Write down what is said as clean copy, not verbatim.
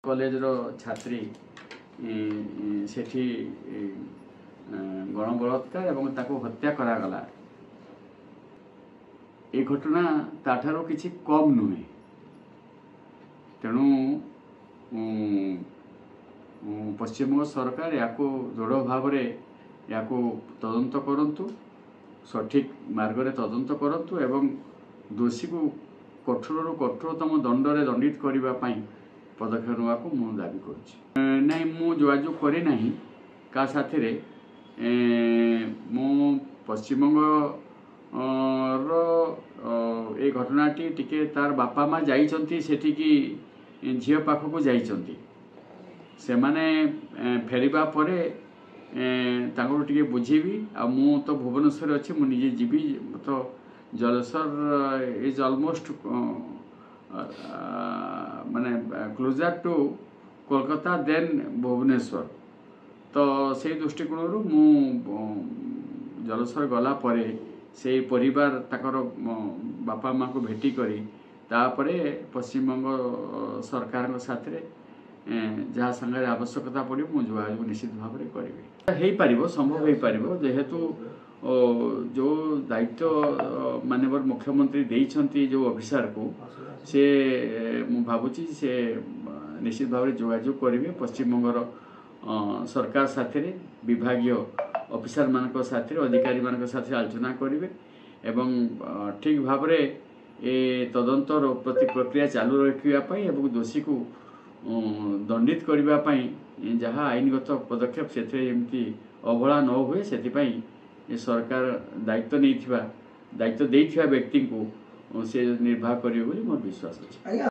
College रो छात्री सेठी गण बलात्कार एवं ताको हत्या करागला ए घटना ताठारो किछि कम नुहे। तेणु पश्चिमबंग सरकार याको दृढ़ भाव याको तदंत करंतु, सठिक मार्ग रे तदंत करंतु एवं दोषी को कठोर कठोरतम दंडरे दंडित करबा पई पदक्षेप नेवा को मु दाबी करुछि। नहीं मु जोगाजोग करी नहीं का साथे रे मु पश्चिमबंग रो ए घटनाटी टिके तार बापा माँ जाइछंती सेठी की झियो पाखकु जाइछंती। से माने फेरिबा परे तांको टिके बुझीबी आ मु तो भुवनेश्वर अछि, मु निजे जीवी तो जलसर इज ऑलमोस्ट माने closer to Kolkata than Bhubaneswar. तो से दृष्टिकोण मु जलसर गला परे से परिवार ताकर बापा माँ को भेटी करी तापरे पश्चिमबंग सरकार साथ जहाँ संगे आवश्यकता पड़ो मु जोगाजोग निश्चित भाव में करी हो संभव हो पार जेहेतु जो दायित्व माननीय मुख्यमंत्री देइछंती जो ऑफिसर को से मु भावुची से निश्चित भाव में जोगाजोग करेंगे पश्चिमबंगर सरकार साथे विभागीय ऑफिसर मान साथे अधिकारी मान साथे आलोचना करेंगे एवं ठीक भाव में ए तदंत प्रति प्रक्रिया चालू रखापी एवं दोषी को दंडित करने जहाँ आईनगत पदक्षेप से अवहेला न हुए से सरकार दायित्व नहीं दायित्व देइथिबा व्यक्ति को से निर्वाह करियो बोली मोर विश्वास अछि।